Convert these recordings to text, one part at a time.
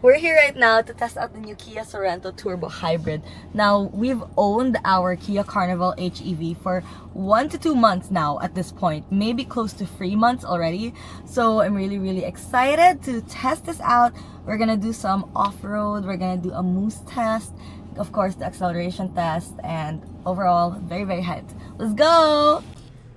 We're here right now to test out the new Kia Sorento Turbo Hybrid. Now, we've owned our Kia Carnival HEV for 1 to 2 months now at this point, maybe close to 3 months already. So I'm really excited to test this out. We're gonna do some off-road, we're gonna do a moose test, of course the acceleration test, and overall, very hyped. Let's go!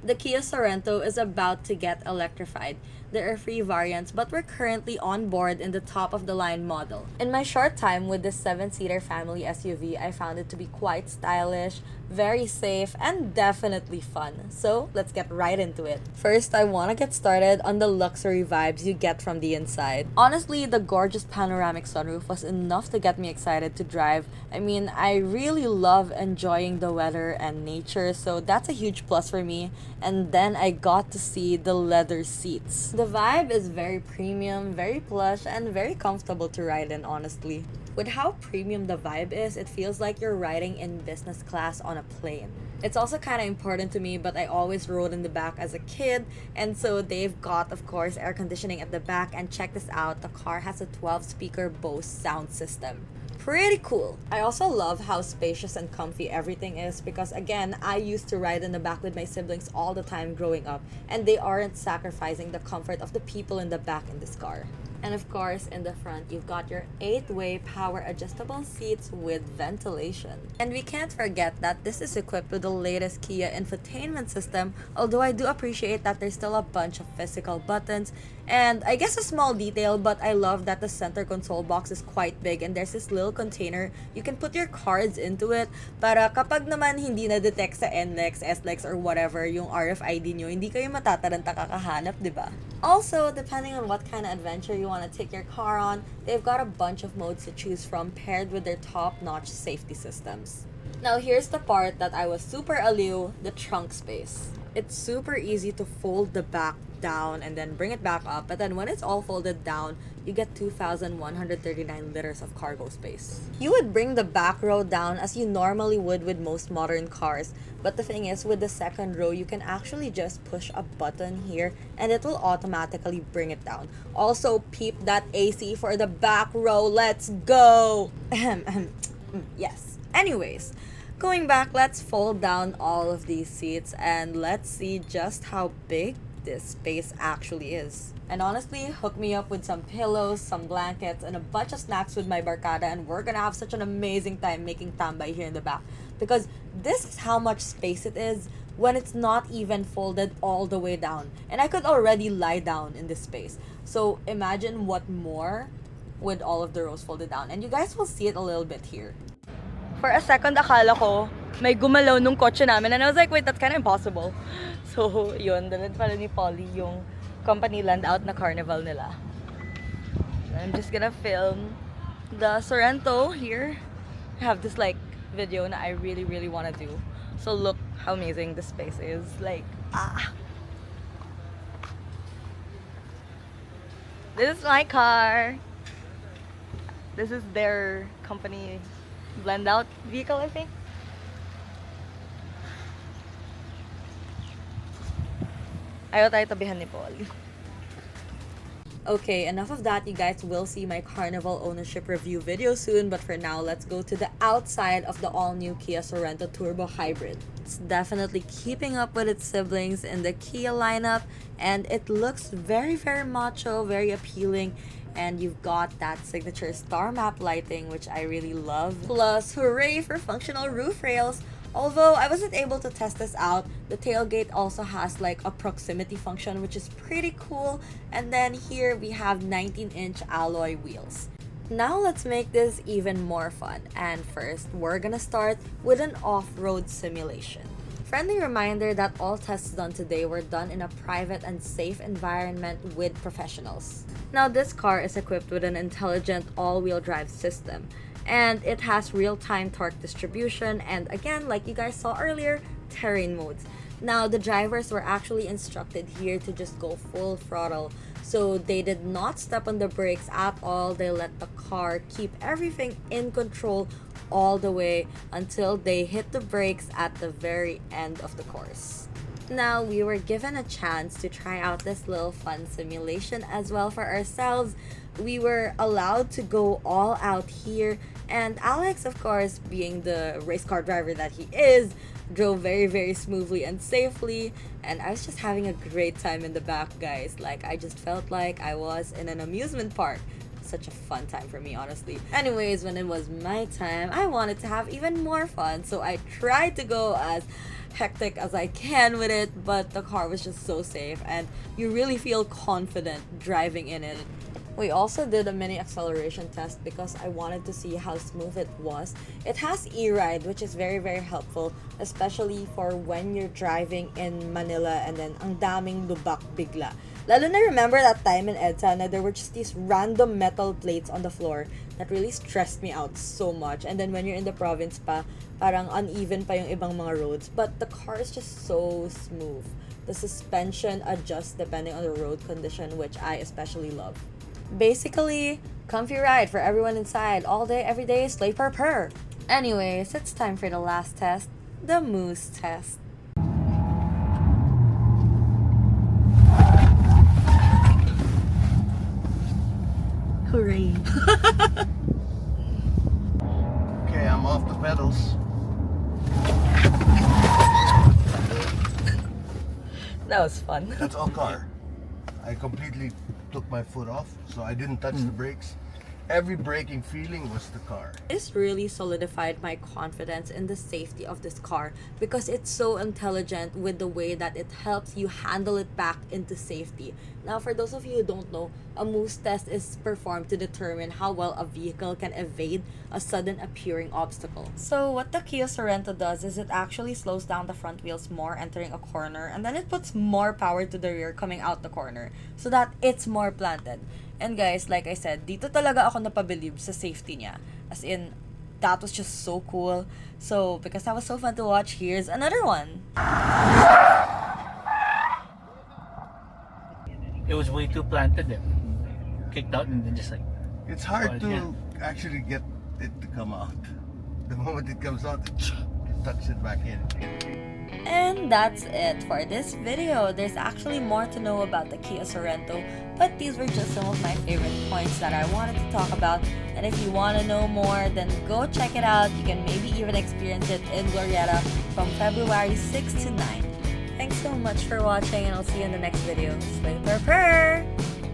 The Kia Sorento is about to get electrified. There are 3 variants, but we're currently on board in the top of the line model. In my short time with this 7-seater family SUV, I found it to be quite stylish, very safe, and definitely fun. So let's get right into it. First, I want to get started on the luxury vibes you get from the inside. Honestly, the gorgeous panoramic sunroof was enough to get me excited to drive. I mean, I really love enjoying the weather and nature, so that's a huge plus for me. And then I got to see the leather seats. The vibe is very premium, very plush, and very comfortable to ride in, honestly. With how premium the vibe is, it feels like you're riding in business class on a plane. It's also kind of important to me, but I always rode in the back as a kid, and so they've got, of course, air conditioning at the back. And check this out, the car has a 12-speaker Bose sound system. Pretty cool. I also love how spacious and comfy everything is because, again, I used to ride in the back with my siblings all the time growing up, and they aren't sacrificing the comfort of the people in the back in this car. And of course, in the front, you've got your 8-way power adjustable seats with ventilation. And we can't forget that this is equipped with the latest Kia infotainment system, although I do appreciate that there's still a bunch of physical buttons. And I guess a small detail, but I love that the center console box is quite big and there's this little container you can put your cards into it para kapag naman hindi na-detect sa NLEX, SLEX, or whatever yung RFID nyo, hindi kayo matataranta kakahanap, di ba? Also, depending on what kind of adventure you want to take your car on, they've got a bunch of modes to choose from paired with their top-notch safety systems. Now here's the part that I was super aliw, the trunk space. It's super easy to fold the back down and then bring it back up, but then when it's all folded down, you get 2,139 liters of cargo space. You would bring the back row down as you normally would with most modern cars, but the thing is, with the second row, you can actually just push a button here and it will automatically bring it down. Also, peep that AC for the back row. Let's go! Yes. Anyways, going back, let's fold down all of these seats and let's see just how big this space actually is. And honestly, hook me up with some pillows, some blankets, and a bunch of snacks with my barkada, and we're gonna have such an amazing time making tambay here in the back. Because this is how much space it is when it's not even folded all the way down. And I could already lie down in this space. So imagine what more with all of the rows folded down. And you guys will see it a little bit here. For a second, akala ko may gumalaw nung kotse namin. And I was like, wait, that's kind of impossible. So, yun. Dalad pala ni Polly yung company land out na carnival nila. I'm just gonna film the Sorento here. I have this like video na I really want to do. So look how amazing this space is. Like, This is my car. This is their company blend out vehicle, I think. Ayaw tayo tabihan ni Paul. Okay, enough of that. You guys will see my Carnival ownership review video soon, but for now, let's go to the outside of the all-new Kia Sorento Turbo Hybrid. It's definitely keeping up with its siblings in the Kia lineup, and it looks very macho, very appealing, and you've got that signature star map lighting, which I really love. Plus, hooray for functional roof rails! Although I wasn't able to test this out, the tailgate also has like a proximity function, which is pretty cool. And then here we have 19-inch alloy wheels. Now let's make this even more fun. And first, we're gonna start with an off-road simulation. Friendly reminder that all tests done today were done in a private and safe environment with professionals. Now this car is equipped with an intelligent all-wheel drive system, and it has real-time torque distribution, and again, like you guys saw earlier, terrain modes. Now the drivers were actually instructed here to just go full throttle, so they did not step on the brakes at all. They let the car keep everything in control all the way until they hit the brakes at the very end of the course. Now, we were given a chance to try out this little fun simulation as well for ourselves, we were allowed to go all out here, and Alex, of course, being the race car driver that he is, drove very, very smoothly and safely, and I was just having a great time in the back, guys. Like, I just felt like I was in an amusement park. Such a fun time for me, honestly. Anyways, when it was my time, I wanted to have even more fun, so I tried to go as hectic as I can with it, but the car was just so safe, and you really feel confident driving in it. We also did a mini acceleration test because I wanted to see how smooth it was. It has e-ride, which is very, very helpful, especially for when you're driving in Manila and then ang daming lubak bigla. Lalo na remember that time in EDSA na there were just these random metal plates on the floor that really stressed me out so much. And then when you're in the province pa, parang uneven pa yung ibang mga roads. But the car is just so smooth. The suspension adjusts depending on the road condition, which I especially love. Basically, comfy ride for everyone inside, all day, every day, sleigh purr purr. Anyways, it's time for the last test, the moose test. Hooray. Okay, I'm off the pedals. That was fun. That's all car. I completely took my foot off, so I didn't touch the brakes. Every braking feeling was the car. This really solidified my confidence in the safety of this car because it's so intelligent with the way that it helps you handle it back into safety. Now, for those of you who don't know, a moose test is performed to determine how well a vehicle can evade a sudden appearing obstacle. So what the Kia Sorento does is it actually slows down the front wheels more entering a corner, and then it puts more power to the rear coming out the corner so that it's more planted. And guys, like I said, dito talaga ako napabilib sa safety niya. As in, that was just so cool. So, because that was so fun to watch, here's another one. It was way too planted there. Kicked out and then just like... It's hard to actually get it to come out. The moment it comes out, it tucks it back in. And that's it for this video. There's actually more to know about the Kia Sorento, but these were just some of my favorite points that I wanted to talk about. And if you want to know more, then go check it out. You can maybe even experience it in Glorieta from February 6 to 9. Thanks so much for watching, and I'll see you in the next video. Sleigh purr purr!